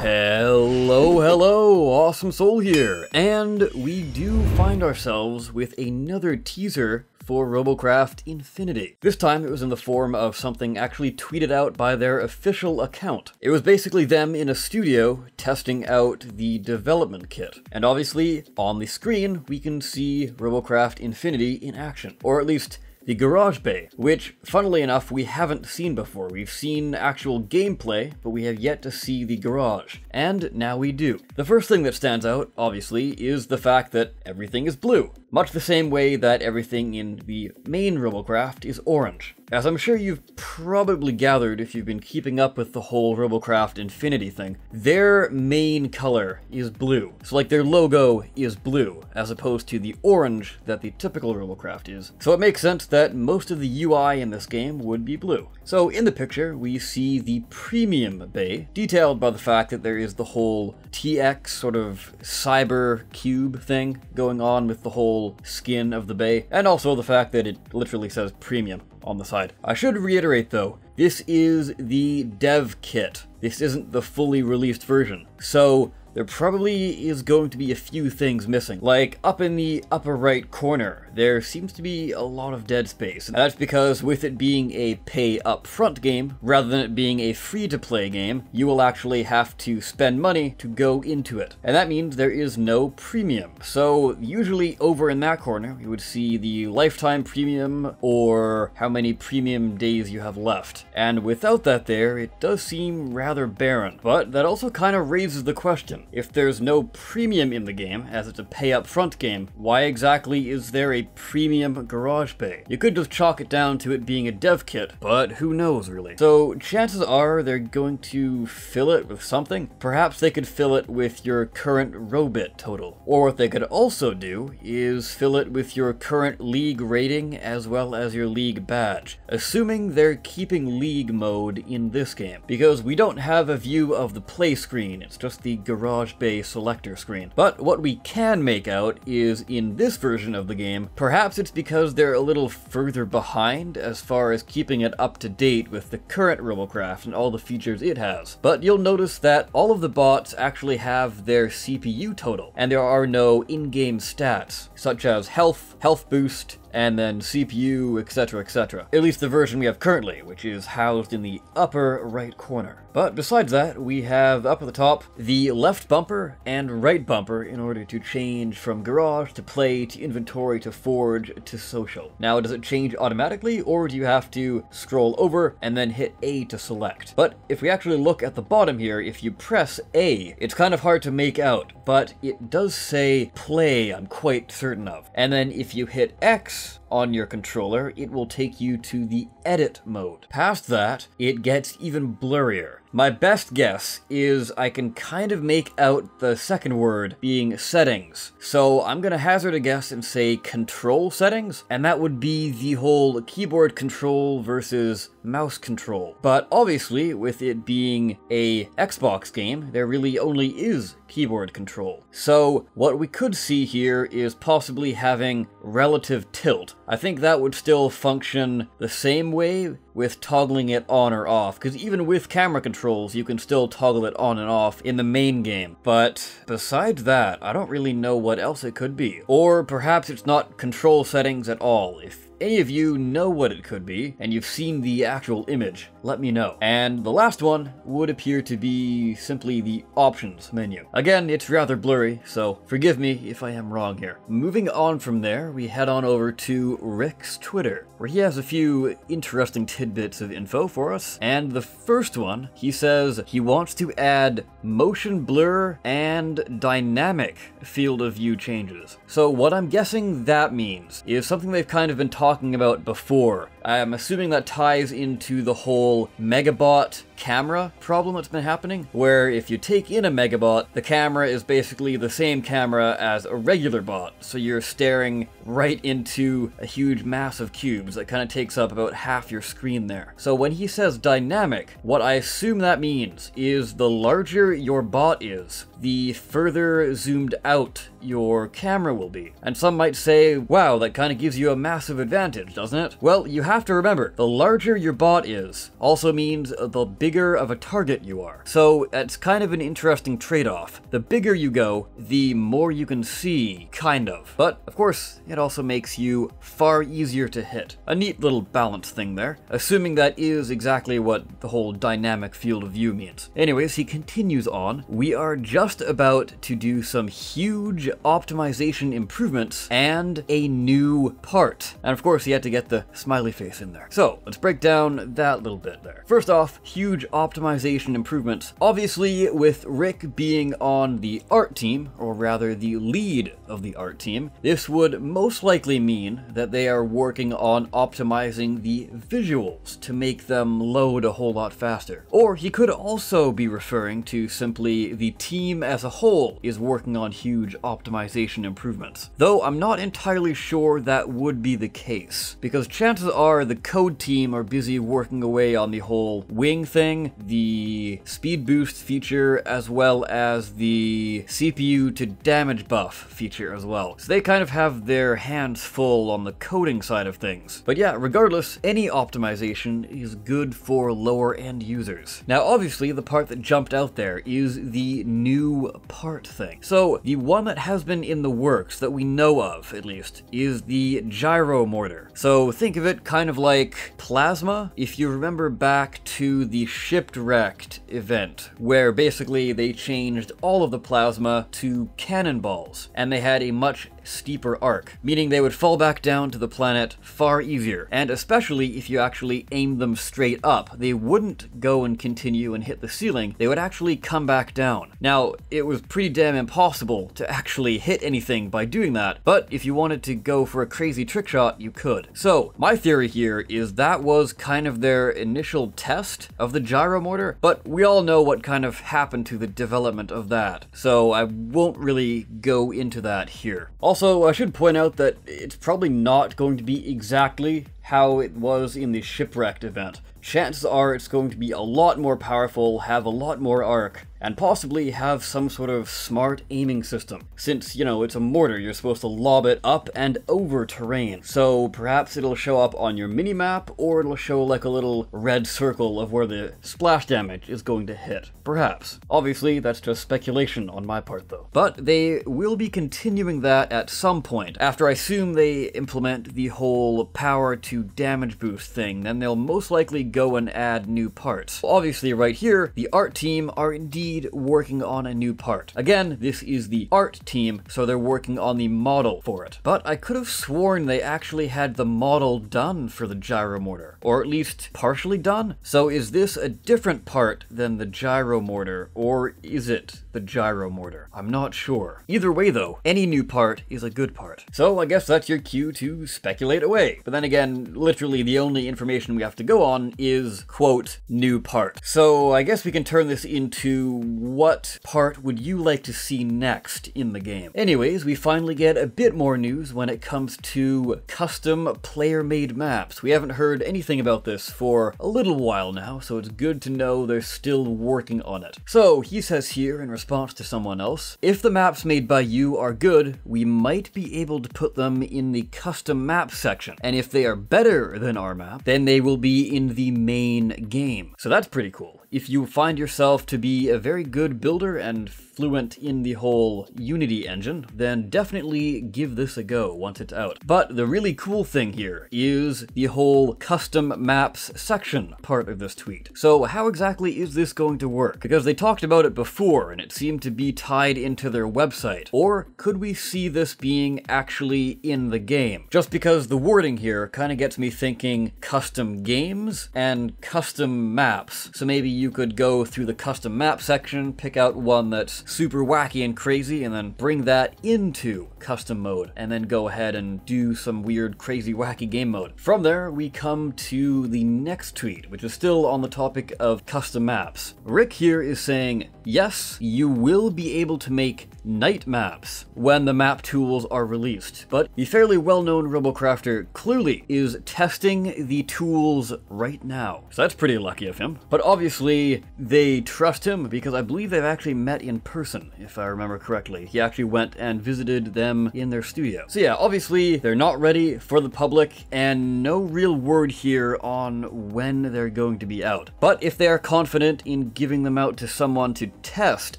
Hello, Awesome Soul here, and we do find ourselves with another teaser for Robocraft Infinity. This time it was in the form of something actually tweeted out by their official account. It was basically them in a studio testing out the development kit. And obviously, on the screen, we can see Robocraft Infinity in action. Or at least the garage bay, which, funnily enough, we haven't seen before. We've seen actual gameplay, but we have yet to see the garage. And now we do. The first thing that stands out, obviously, is the fact that everything is blue. Much the same way that everything in the main Robocraft is orange. As I'm sure you've probably gathered if you've been keeping up with the whole Robocraft Infinity thing, their main color is blue. So like their logo is blue, as opposed to the orange that the typical Robocraft is. So it makes sense that most of the UI in this game would be blue. So in the picture, we see the premium bay, detailed by the fact that there is the whole TX sort of cyber cube thing going on with the whole skin of the bay, and also the fact that it literally says premium on the side. I should reiterate though, this is the dev kit. This isn't the fully released version. So there probably is going to be a few things missing. Like, up in the upper right corner, there seems to be a lot of dead space. And that's because with it being a pay-up-front game, rather than it being a free-to-play game, you will actually have to spend money to go into it. And that means there is no premium. So usually over in that corner, you would see the lifetime premium or how many premium days you have left. And without that there, it does seem rather barren. But that also kind of raises the question. If there's no premium in the game, as it's a pay-up-front game, why exactly is there a premium garage bay? You could just chalk it down to it being a dev kit, but who knows really. So chances are they're going to fill it with something. Perhaps they could fill it with your current Robit total. Or what they could also do is fill it with your current league rating as well as your league badge, assuming they're keeping league mode in this game. Because we don't have a view of the play screen, it's just the garage bay selector screen. But what we can make out is in this version of the game, perhaps it's because they're a little further behind as far as keeping it up to date with the current Robocraft and all the features it has. But you'll notice that all of the bots actually have their CPU total, and there are no in-game stats, such as health boost, and then CPU, etc, etc. At least the version we have currently, which is housed in the upper right corner. But besides that, we have up at the top the left bumper and right bumper in order to change from garage to play to inventory to forge to social. Now, does it change automatically, or do you have to scroll over and then hit A to select? But if we actually look at the bottom here, if you press A, it's kind of hard to make out, but it does say play, I'm quite certain of. And then if you hit X on your controller, it will take you to the edit mode. Past that, it gets even blurrier. My best guess is I can kind of make out the second word being settings. So I'm gonna hazard a guess and say control settings, and that would be the whole keyboard control versus mouse control. But obviously, with it being a Xbox game, there really only is keyboard control. So what we could see here is possibly having relative tilt. I think that would still function the same way with toggling it on or off, because even with camera controls, you can still toggle it on and off in the main game. But besides that, I don't really know what else it could be. Or perhaps it's not control settings at all. If any of you know what it could be, and you've seen the actual image, let me know. And the last one would appear to be simply the options menu. Again, it's rather blurry, so forgive me if I am wrong here. Moving on from there, we head on over to Rick's Twitter, where he has a few interesting tidbits of info for us. And the first one, he says he wants to add motion blur and dynamic field of view changes. So what I'm guessing that means is something they've kind of been talking about before. I'm assuming that ties into the whole Megabot camera problem that's been happening, where if you take in a Megabot, the camera is basically the same camera as a regular bot, so you're staring right into a huge mass of cubes that kind of takes up about half your screen there. So when he says dynamic, what I assume that means is the larger your bot is, the further zoomed out your camera will be. And some might say, wow, that kind of gives you a massive advantage, doesn't it? Well, you have to remember, the larger your bot is also means the bigger of a target you are. So it's kind of an interesting trade-off. The bigger you go, the more you can see, kind of. But, of course, it also makes you far easier to hit. A neat little balance thing there, assuming that is exactly what the whole dynamic field of view means. Anyways, he continues on. We are just about to do some huge optimization improvements and a new part. And of course, he had to get the smiley face in there. So, let's break down that little bit there. First off, huge optimization improvements. Obviously, with Rick being on the art team, or rather the lead of the art team, this would most likely mean that they are working on optimizing the visuals to make them load a whole lot faster. Or he could also be referring to simply the team as a whole is working on huge optimization improvements. Though I'm not entirely sure that would be the case, because chances are the code team are busy working away on the whole wing thing, the speed boost feature, as well as the CPU to damage buff feature as well. So they kind of have their hands full on the coding side of things. But yeah, regardless, any optimization is good for lower end users. Now obviously the part that jumped out there is the new part thing. So the one that has been in the works that we know of, at least, is the Gyro Mortar. So think of it kind of like plasma. If you remember back to the Shipwrecked event, where basically they changed all of the plasma to cannonballs, and they had a much steeper arc, meaning they would fall back down to the planet far easier, and especially if you actually aimed them straight up, they wouldn't go and continue and hit the ceiling, they would actually come back down. Now, it was pretty damn impossible to actually hit anything by doing that, but if you wanted to go for a crazy trick shot, you could. So, my theory here is that was kind of their initial test of the Gyro Mortar, but we all know what kind of happened to the development of that, so I won't really go into that here. Also, I should point out that it's probably not going to be exactly how it was in the Shipwrecked event. Chances are it's going to be a lot more powerful, have a lot more arc, and possibly have some sort of smart aiming system. Since, you know, it's a mortar, you're supposed to lob it up and over terrain. So perhaps it'll show up on your minimap, or it'll show like a little red circle of where the splash damage is going to hit. Perhaps. Obviously, that's just speculation on my part though. But they will be continuing that at some point. After I assume they implement the whole power to damage boost thing, then they'll most likely go and add new parts. Obviously right here, the art team are indeed working on a new part. Again, this is the art team, so they're working on the model for it. But I could have sworn they actually had the model done for the Gyro Mortar, or at least partially done. So is this a different part than the Gyro Mortar, or is it the Gyro Mortar? I'm not sure. Either way though, any new part is a good part. So I guess that's your cue to speculate away. But then again, literally the only information we have to go on is, quote, new part. So I guess we can turn this into what part would you like to see next in the game. Anyways, we finally get a bit more news when it comes to custom player-made maps. We haven't heard anything about this for a little while now, so it's good to know they're still working on it. So he says here in response to someone else, if the maps made by you are good, we might be able to put them in the custom map section. And if they are better than our map, then they will be in the main game. So that's pretty cool. If you find yourself to be a very good builder and fluent in the whole Unity engine, then definitely give this a go once it's out. But the really cool thing here is the whole custom maps section part of this tweet. So how exactly is this going to work? Because they talked about it before and it seemed to be tied into their website. Or could we see this being actually in the game? Just because the wording here kind of gets me thinking custom games and custom maps. So maybe you could go through the custom map section, pick out one that's super wacky and crazy, and then bring that into custom mode, and then go ahead and do some weird, crazy, wacky game mode. From there, we come to the next tweet, which is still on the topic of custom maps. Rick here is saying, yes, you will be able to make night maps when the map tools are released, but the fairly well-known Robocrafter clearly is testing the tools right now. So that's pretty lucky of him. But obviously, they trust him because I believe they've actually met in person, if I remember correctly. He actually went and visited them in their studio. So yeah, obviously, they're not ready for the public, and no real word here on when they're going to be out. But if they are confident in giving them out to someone to test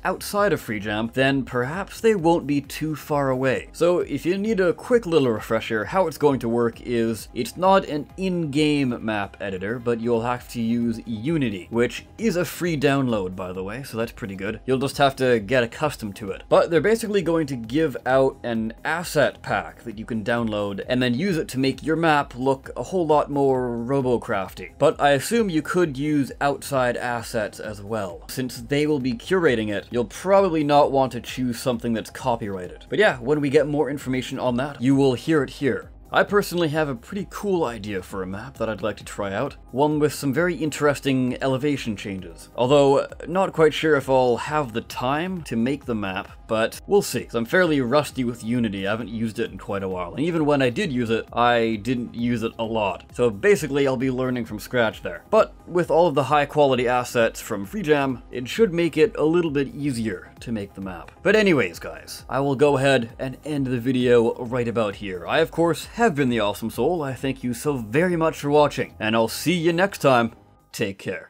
outside of FreeJam, then perhaps they won't be too far away. So if you need a quick little refresher, how it's going to work is it's not an in-game map editor, but you'll have to use Unity, which is a free download, by the way, so that's pretty good. You'll just have to get accustomed to it. But they're basically going to give out an asset pack that you can download and then use it to make your map look a whole lot more Robocrafty. But I assume you could use outside assets as well. Since they will be curating it, you'll probably not want to choose something that's copyrighted. But yeah, when we get more information on that, you will hear it here. I personally have a pretty cool idea for a map that I'd like to try out. One with some very interesting elevation changes. Although, not quite sure if I'll have the time to make the map, but we'll see. 'Cause I'm fairly rusty with Unity, I haven't used it in quite a while. And even when I did use it, I didn't use it a lot. So basically I'll be learning from scratch there. But with all of the high quality assets from FreeJam, it should make it a little bit easier to make the map. But anyways guys, I will go ahead and end the video right about here. I of course have been the Awesome Soul. I thank you so very much for watching, and I'll see you next time. Take care.